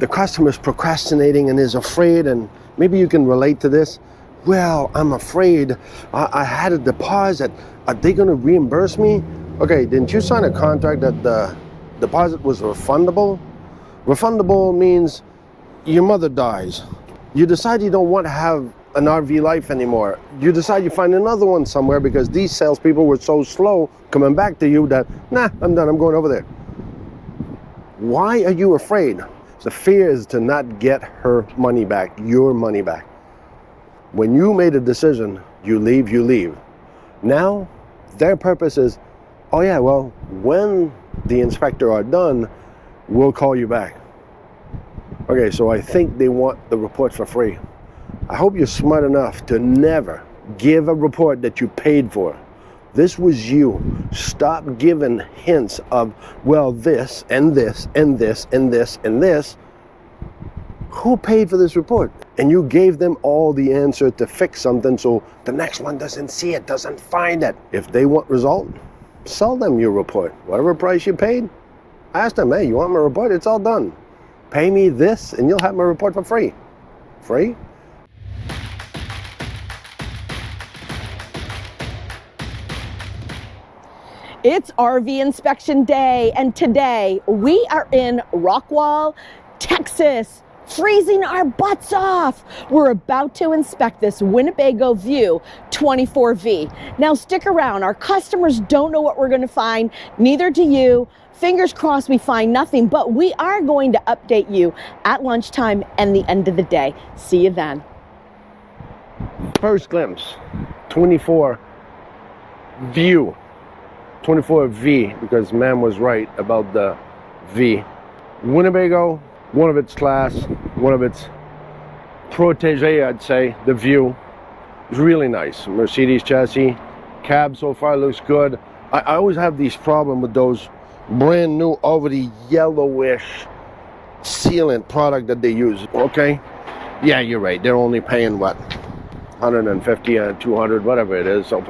the customer's procrastinating and is afraid, and maybe you can relate to this. Well, I'm afraid. I had a deposit. Are they going to reimburse me? Okay, didn't you sign a contract that the deposit was refundable? Refundable means your mother dies. You decide you don't want to have an RV life anymore. You decide you find another one somewhere because these salespeople were so slow coming back to you that, nah, I'm done, I'm going over there. Why are you afraid? The fear is to not get her money back, your money back. When you made a decision, you leave, you leave. Now, their purpose is, oh yeah, well, when the inspector are done, we'll call you back. Okay, so I think they want the report for free. I hope you're smart enough to never give a report that you paid for. This was you. Stop giving hints of, well, this and this and this and this and this. Who paid for this report? And you gave them all the answer to fix something so the next one doesn't see it, doesn't find it. If they want result, sell them your report. Whatever price you paid, ask them, hey, you want my report? It's all done. Pay me this and you'll have my report for free. Free? It's RV inspection day, and today we are in Rockwall, Texas, freezing our butts off. We're about to inspect this Winnebago View 24V. Now stick around, our customers don't know what we're going to find, neither do you. Fingers crossed we find nothing, but we are going to update you at lunchtime and the end of the day. See you then. First glimpse, 24 View. 24V, because ma'am was right about the V. Winnebago, one of its class, one of its protege, I'd say, the View. It's really nice. Mercedes chassis, cab so far looks good. I always have these problems with those brand new, already yellowish sealant product that they use, okay? Yeah, you're right. They're only paying, what, 150 and 200, whatever it is. So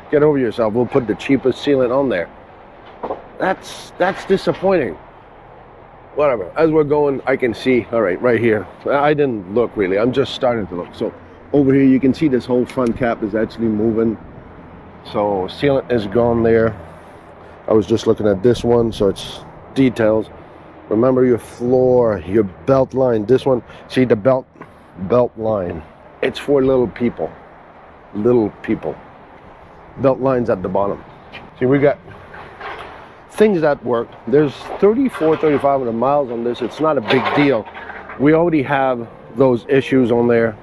get over yourself. We'll put the cheapest sealant on there. That's disappointing. Whatever. As we're going, I can see. All right, right here. I didn't look really. I'm just starting to look. So over here, you can see this whole front cap is actually moving. So sealant is gone there. I was just looking at this one, so it's details. Remember your floor, your belt line. This one, see the belt line. It's for little people. Little people. Belt lines at the bottom. See, we got things that work. There's 3,500 miles on this. It's not a big deal. We already have those issues on there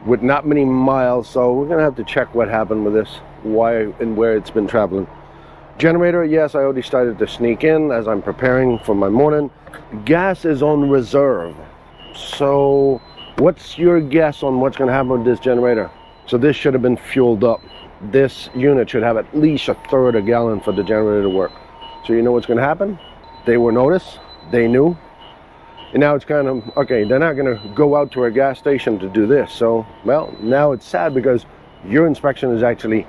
with not many miles, so we're gonna have to check what happened with this, why and where it's been traveling. Generator, yes, I already started to sneak in as I'm preparing for my morning. Gas is on reserve. So what's your guess on what's going to happen with this generator? So this should have been fueled up. This unit should have at least a third a gallon for the generator to work. So you know what's going to happen? They were noticed, they knew, and now it's kind of, okay, they're not going to go out to a gas station to do this. So, well, now it's sad because your inspection is actually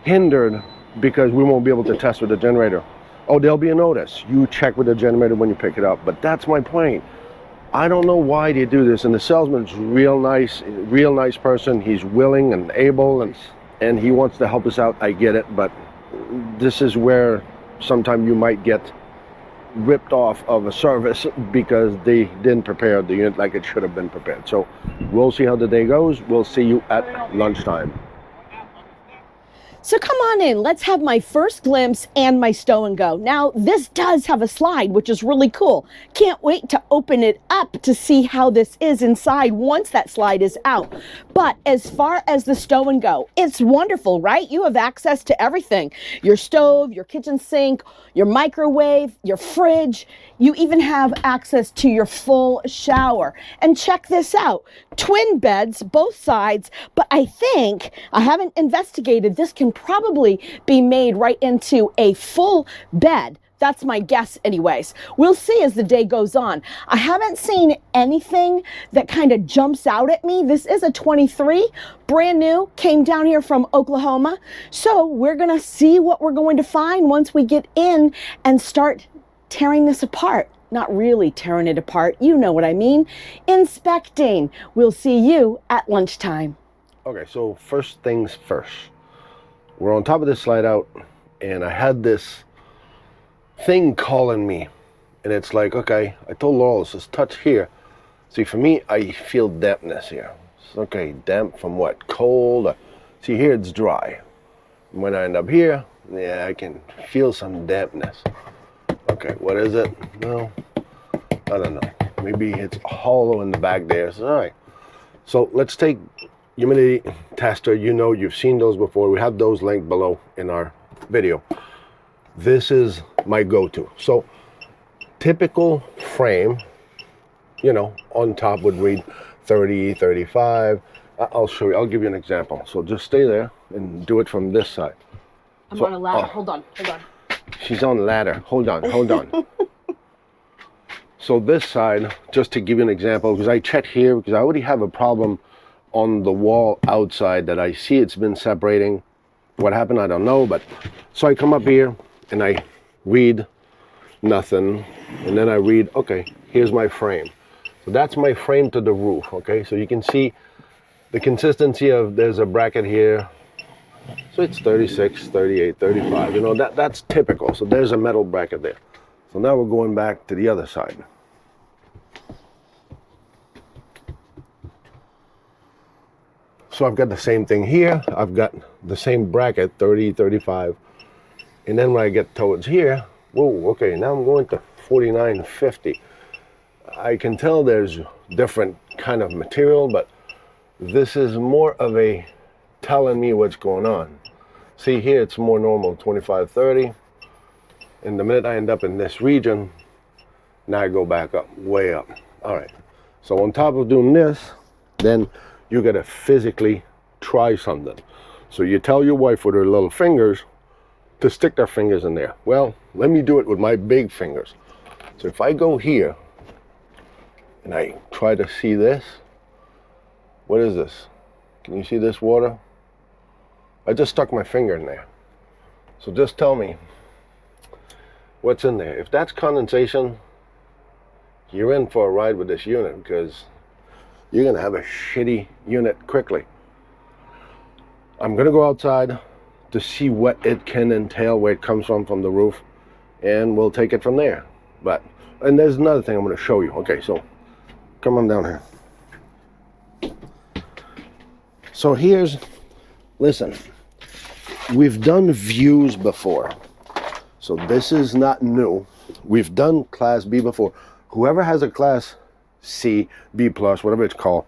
hindered because we won't be able to test with the generator. Oh, there'll be a notice. You check with the generator when you pick it up. But that's my point. I don't know why they do this. And the salesman's real nice person. He's willing and able, and he wants to help us out. I get it. But this is where sometimes you might get ripped off of a service because they didn't prepare the unit like it should have been prepared. So we'll see how the day goes. We'll see you at lunchtime. So come on in, let's have my first glimpse and my stow and go. Now, this does have a slide, which is really cool. Can't wait to open it up to see how this is inside once that slide is out. But as far as the stow and go, it's wonderful, right? You have access to everything. Your stove, your kitchen sink, your microwave, your fridge. You even have access to your full shower. And check this out, twin beds, both sides, but I think, I haven't investigated, this can probably be made right into a full bed. That's my guess anyways. We'll see as the day goes on. I haven't seen anything that kind of jumps out at me. This is a 23, brand new, came down here from Oklahoma. So we're gonna see what we're going to find once we get in and start tearing this apart. Not really tearing it apart. You know what I mean. Inspecting. We'll see you at lunchtime. Okay, so first things first. We're on top of this slide out, and I had this thing calling me. And it's like, okay, I told Laurel, just touch here. See, for me, I feel dampness here. Okay, damp from what? Cold? See, here it's dry. When I end up here, yeah, I can feel some dampness. Okay, what is it? No, I don't know. Maybe it's hollow in the back there. So, all right. So let's take humidity tester. You know, you've seen those before. We have those linked below in our video. This is my go-to. So typical frame, you know, on top would read 30, 35. I'll show you. I'll give you an example. So just stay there and do it from this side. I'm on a ladder. Hold on. She's on the ladder. Hold on. So this side, just to give you an example, because I checked here, because I already have a problem on the wall outside that I see it's been separating. What happened, I don't know. But so I come up here and I read nothing. And then I read, okay, here's my frame. So that's my frame to the roof, okay? So you can see the consistency of, there's a bracket here. So it's 36, 38, 35, you know, that's typical. So there's a metal bracket there. So now we're going back to the other side. So I've got the same thing here. I've got the same bracket, 30, 35. And then when I get towards here, whoa, okay, now I'm going to 49, 50. I can tell there's different kind of material, but this is more of a telling me what's going on. See here, it's more normal, 25, 30. And the minute I end up in this region, now I go back up, way up. All right, so on top of doing this, then you gotta physically try something. So you tell your wife with her little fingers to stick their fingers in there. Well, let me do it with my big fingers. So if I go here and I try to see this, what is this? Can you see this water? I just stuck my finger in there. So just tell me what's in there. If that's condensation, you're in for a ride with this unit, because you're gonna have a shitty unit quickly. I'm gonna go outside to see what it can entail, where it comes from the roof, and we'll take it from there. And there's another thing I'm gonna show you. Okay, so come on down here. So here's, listen, we've done views before. So this is not new. We've done Class B before. Whoever has a Class C, B plus, whatever it's called,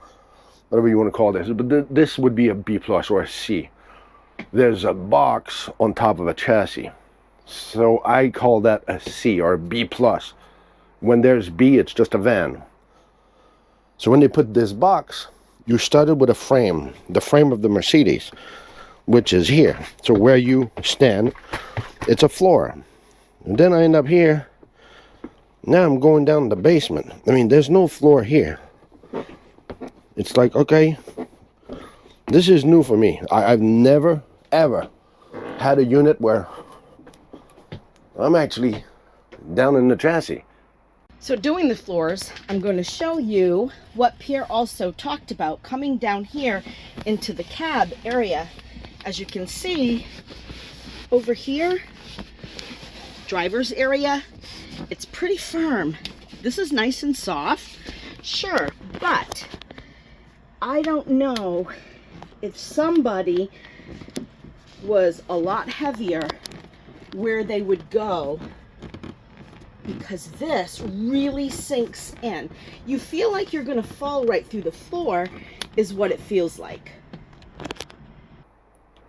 whatever you want to call this, but this would be a B plus or a C. There's a box on top of a chassis. So I call that a C or a B plus. When there's B, it's just a van. So when they put this box, you started with a frame, the frame of the Mercedes, which is here. So where you stand, it's a floor. And then I end up here. Now I'm going down the basement. I mean, there's no floor here. It's like, okay, this is new for me. I've never, ever had a unit where I'm actually down in the chassis. So doing the floors, I'm going to show you what Pierre also talked about, coming down here into the cab area. As you can see, over here, driver's area, it's pretty firm. This is nice and soft, sure, but I don't know if somebody was a lot heavier where they would go, because this really sinks in. You feel like you're gonna fall right through the floor is what it feels like.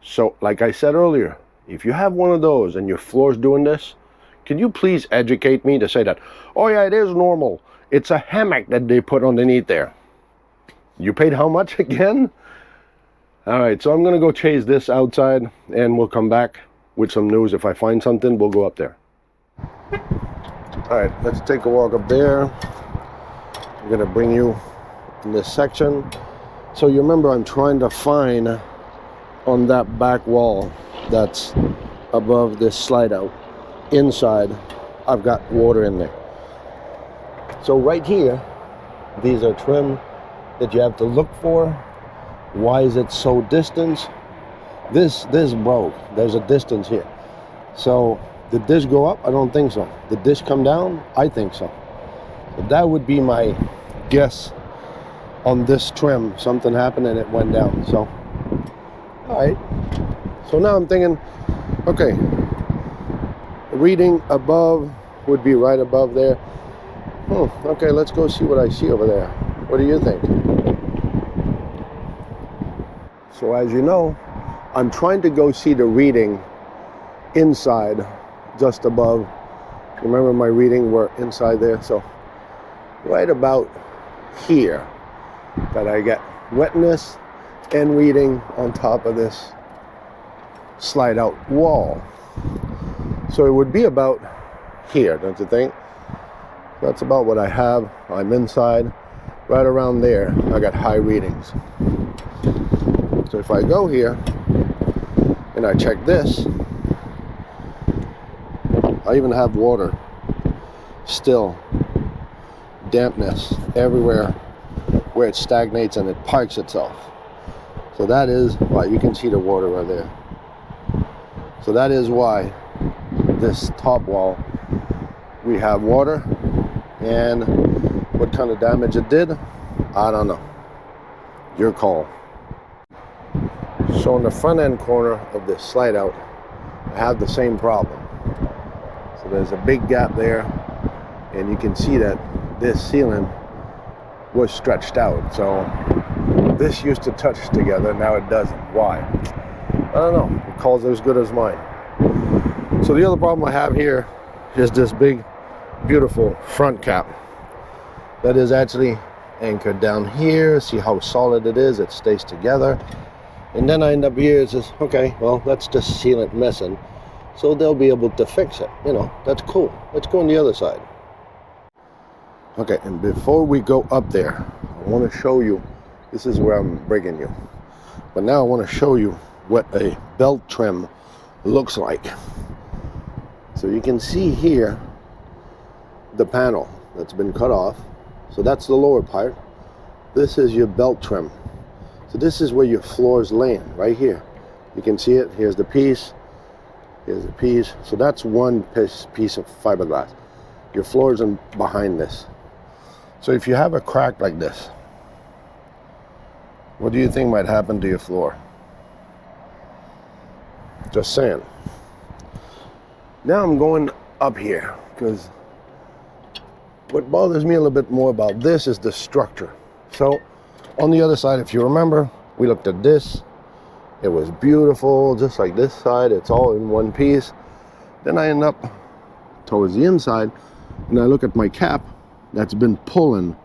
So like I said earlier, if you have one of those and your floor's doing this, can you please educate me to say that, oh yeah, it is normal. It's a hammock that they put underneath there. You paid how much again? All right, so I'm gonna go chase this outside and we'll come back with some news. If I find something, we'll go up there. All right, let's take a walk up there. I'm gonna bring you in this section. So you remember I'm trying to find on that back wall that's above this slide out. Inside, I've got water in there. So right here, these are trim that you have to look for. Why is it so distant? This broke. There's a distance here. So did this go up? I don't think so. Did this come down? I think so. But that would be my guess on this trim. Something happened and it went down. So, all right. So now I'm thinking, okay, reading above would be right above there. Okay, let's go see what I see over there. What do you think? So as you know, I'm trying to go see the reading inside, just above. Remember my reading were inside there, so right about here that I get wetness and reading on top of this slide out wall. So it would be about here, don't you think? That's about what I have. I'm inside, right around there. I got high readings. So if I go here and I check this, I even have water still, dampness everywhere where it stagnates and it parks itself. So that is why you can see the water right there. So that is why this top wall we have water, and what kind of damage it did, I don't know. Your call. So in the front end corner of this slide out, I have the same problem. So there's a big gap there, and you can see that this sealant was stretched out. So this used to touch together, now it doesn't. Why? I don't know. Your call's as good as mine. So the other problem I have here is this big, beautiful front cap that is actually anchored down here. See how solid it is? It stays together. And then I end up here, it's just, okay, well, that's just sealant missing. So they'll be able to fix it. You know, that's cool. Let's go on the other side. Okay, and before we go up there, I want to show you, this is where I'm bringing you. But now I want to show you what a belt trim looks like. So you can see here the panel that's been cut off. So that's the lower part. This is your belt trim. So this is where your floors land, right here. You can see it. Here's the piece. Here's the piece. So that's one piece of fiberglass. Your floors are behind this. So if you have a crack like this, what do you think might happen to your floor? Just saying. Now I'm going up here, because what bothers me a little bit more about this is the structure. So on the other side, if you remember, we looked at this. It was beautiful, just like this side. It's all in one piece. Then I end up towards the inside, and I look at my cap that's been pulling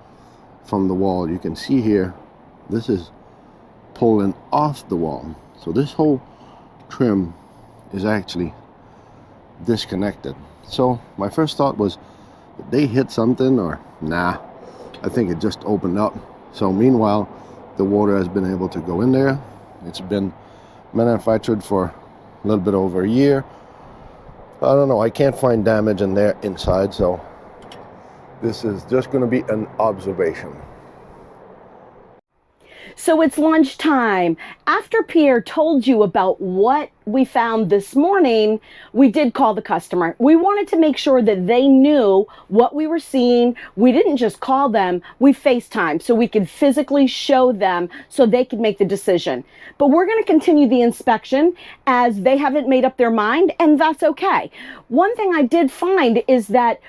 from the wall. You can see here, this is pulling off the wall. So this whole trim is actually disconnected. So my first thought was, did they hit something, or nah, I think it just opened up. So meanwhile, the water has been able to go in there. It's been manufactured for a little bit over a year. I don't know, I can't find damage in there inside, so this is just going to be an observation. So it's lunchtime. After Pierre told you about what we found this morning, we did call the customer. We wanted to make sure that they knew what we were seeing. We didn't just call them, we FaceTime so we could physically show them so they could make the decision. But we're going to continue the inspection as they haven't made up their mind, and that's okay. One thing I did find is that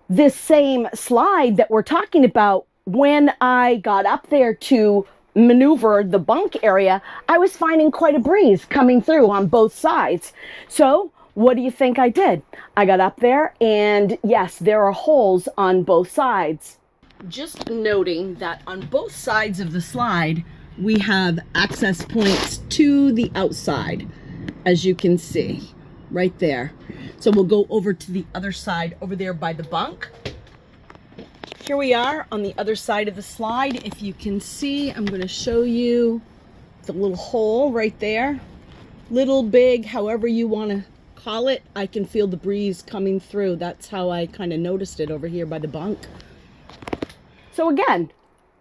this same slide that we're talking about, when I got up there to maneuver the bunk area, I was finding quite a breeze coming through on both sides. So what do you think I did? I got up there, and yes, there are holes on both sides. Just noting that on both sides of the slide, we have access points to the outside, as you can see right there. So we'll go over to the other side over there by the bunk. Here we are on the other side of the slide. If you can see, I'm going to show you the little hole right there. Little, big, however you want to call it. I can feel the breeze coming through. That's how I kind of noticed it over here by the bunk. So again,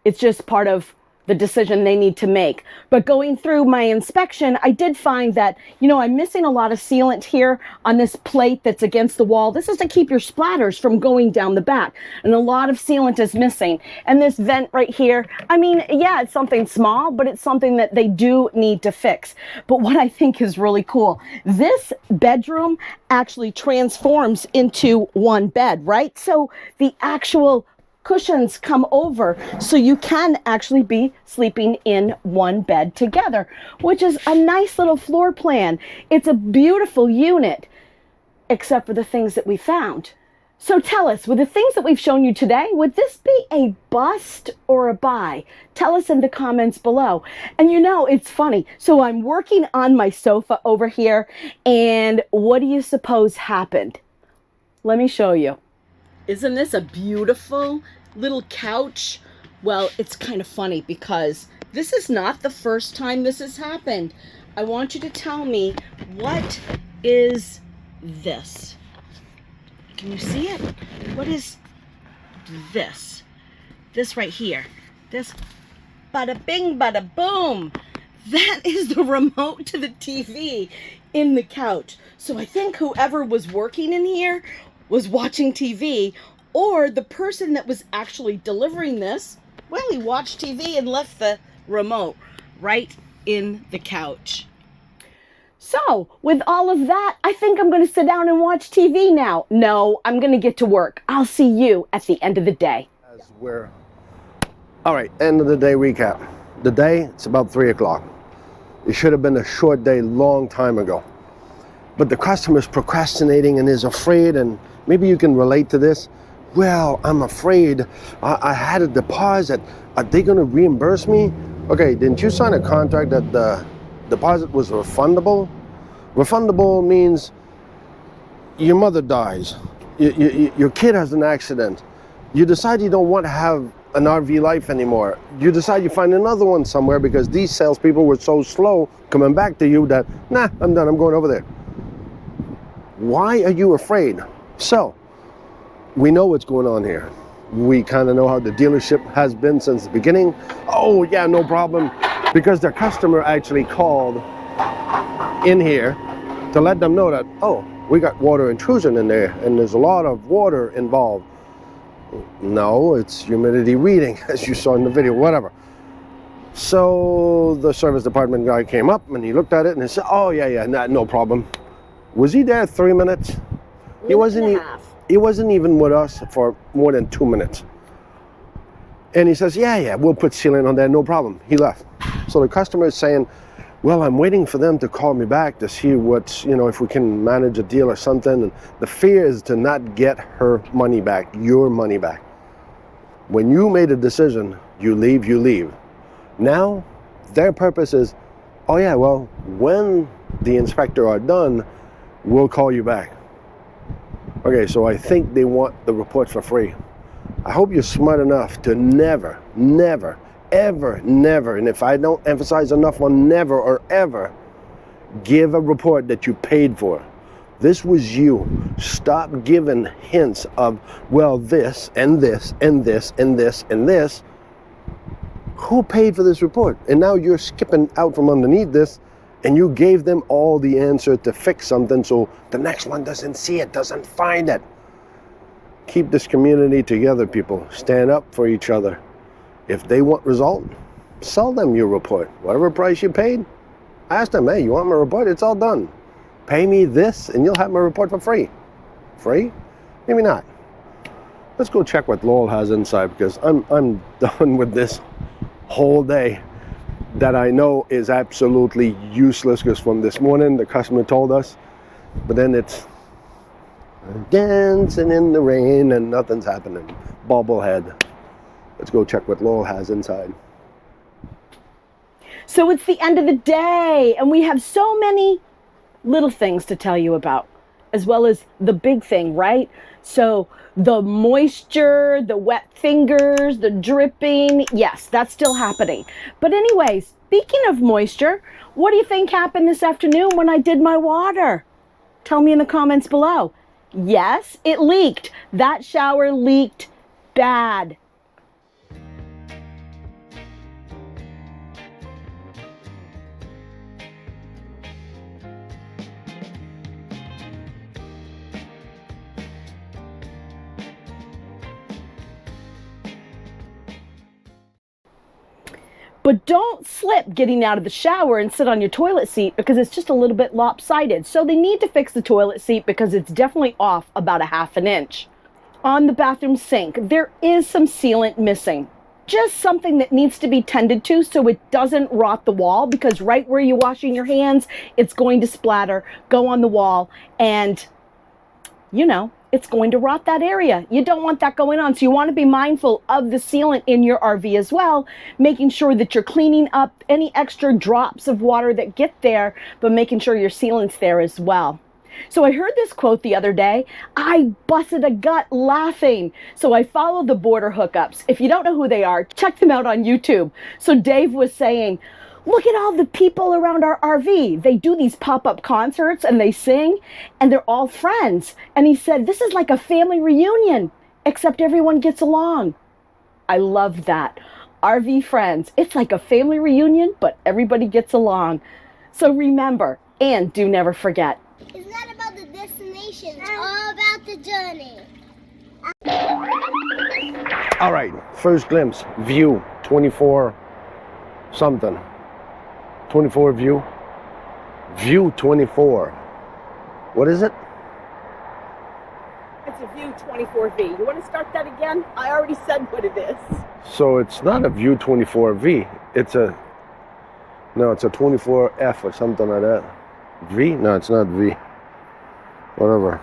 it's just part of the decision they need to make. But going through my inspection, I did find that, you know, I'm missing a lot of sealant here on this plate that's against the wall. This is to keep your splatters from going down the back. And a lot of sealant is missing. And this vent right here, I mean, yeah, it's something small, but it's something that they do need to fix. But what I think is really cool, this bedroom actually transforms into one bed, right? So the actual cushions come over, so you can actually be sleeping in one bed together, which is a nice little floor plan. It's a beautiful unit, except for the things that we found. So tell us, with the things that we've shown you today, would this be a bust or a buy? Tell us in the comments below. And you know, it's funny. So I'm working on my sofa over here, and what do you suppose happened? Let me show you. Isn't this a beautiful little couch? Well, it's kind of funny because this is not the first time this has happened. I want you to tell me, what is this? Can you see it? What is this? This right here. This bada bing, bada boom. That is the remote to the TV in the couch. So I think whoever was working in here was watching TV, or the person that was actually delivering this, well, he watched TV and left the remote right in the couch. So with all of that, I think I'm going to sit down and watch TV now. No, I'm going to get to work. I'll see you at the end of the day. As we're... All right, end of the day recap. The day, it's about 3 o'clock. It should have been a short day long time ago. But the customer's procrastinating and is afraid, and maybe you can relate to this. Well, I'm afraid. I had a deposit. Are they going to reimburse me? Okay, didn't you sign a contract that the deposit was refundable? Refundable means your mother dies. Your kid has an accident. You decide you don't want to have an RV life anymore. You decide you find another one somewhere because these salespeople were so slow coming back to you that, nah, I'm done, I'm going over there. Why are you afraid? So, we know what's going on here. We kind of know how the dealership has been since the beginning. Oh yeah, no problem. Because their customer actually called in here to let them know that, oh, we got water intrusion in there and there's a lot of water involved. No, it's humidity reading, as you saw in the video, whatever. So the service department guy came up and he looked at it and he said, oh yeah, no problem. Was he there 3 minutes? He wasn't even with us for more than 2 minutes. And he says, yeah, we'll put sealant on there, no problem. He left. So the customer is saying, well, I'm waiting for them to call me back to see what's, you know, if we can manage a deal or something. And the fear is to not get her money back, your money back. When you made a decision, you leave. Now, their purpose is, oh yeah, well, when the inspector are done, we'll call you back. Okay, so I think they want the report for free. I hope you're smart enough to never, ever, and if I don't emphasize enough on never or ever, give a report that you paid for. This was you. Stop giving hints of, well, this, and this, and this, and this, and this. Who paid for this report? And now you're skipping out from underneath this, and you gave them all the answer to fix something so the next one doesn't see it, doesn't find it. Keep this community together, people. Stand up for each other. If they want result, sell them your report. Whatever price you paid, ask them, hey, you want my report? It's all done. Pay me this and you'll have my report for free. Free? Maybe not. Let's go check what Laurel has inside because I'm done with this whole day that I know is absolutely useless because from this morning the customer told us, but then it's dancing in the rain and nothing's happening. Bobblehead. Let's go check what Laurel has inside. So it's the end of the day and we have so many little things to tell you about, as well as the big thing, right? So the moisture, the wet fingers, the dripping, yes, that's still happening. But anyways, speaking of moisture, what do you think happened this afternoon when I did my water? Tell me in the comments below. Yes, it leaked. That shower leaked bad. But don't slip getting out of the shower and sit on your toilet seat because it's just a little bit lopsided. So they need to fix the toilet seat because it's definitely off about a ½ inch. On the bathroom sink, there is some sealant missing. Just something that needs to be tended to so it doesn't rot the wall, because right where you're washing your hands, it's going to splatter, go on the wall, and you know, it's going to rot that area. You don't want that going on. So you want to be mindful of the sealant in your RV as well, making sure that you're cleaning up any extra drops of water that get there, but making sure your sealant's there as well. So I heard this quote the other day. I busted a gut laughing. So I follow the border hookups. If you don't know who they are, check them out on YouTube. So Dave was saying, look at all the people around our RV. They do these pop-up concerts and they sing and they're all friends. And he said, this is like a family reunion, except everyone gets along. I love that. RV friends. It's like a family reunion, but everybody gets along. So remember, and do never forget. It's not about the destination, it's all about the journey. All right, first glimpse, view, 24 something. 24 view. View 24. What is it? It's a View 24V. You want to start that again? I already said what it is. So it's not a View 24V. It's a 24F or something like that. V? No, it's not V. Whatever.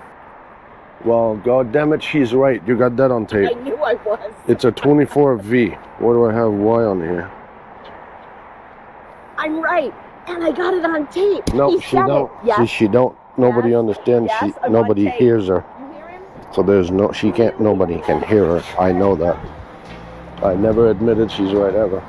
Well, god damn it, she's right. You got that on tape. I knew I was. It's a 24V. What do I have Y on here? I'm right. And I got it on tape. No, He she said don't. it. Yes. See, she don't. Nobody Yes. understands. Yes, I'm on Nobody tape. hears her. You hear him? So there's no, she can't, nobody can hear her. I know that. I never admitted she's right ever.